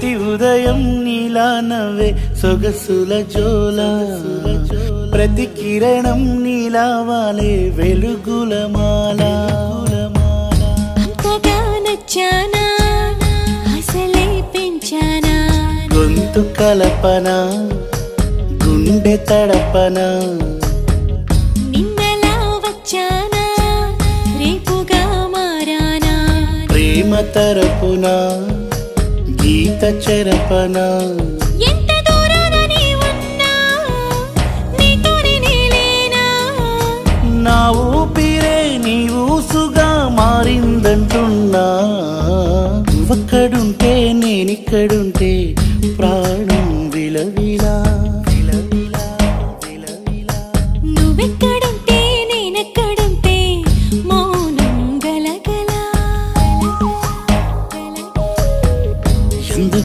ప్రతి ఉదయం నీలా నవ్వే సొగసుల జోల ప్రతి కిరణం నీలా వాలే వెలుగుల మాల అంతగా నచ్చానా అసలే పెంచానా గొంతు కలపన గుండె తడపన నిన్నలా వచ్చానా రేపుగా మారానా ప్రేమ తరపున గీత చెరపన ఎంత దూరాన నీ ఉన్నా నీతోనే నేలేనా నా ఊపిరే నీ ఊసుగా మారిందంటున్నా నువ్వక్కడుంటే నేనిక్కడుంటే ప్రాణం విలవిలా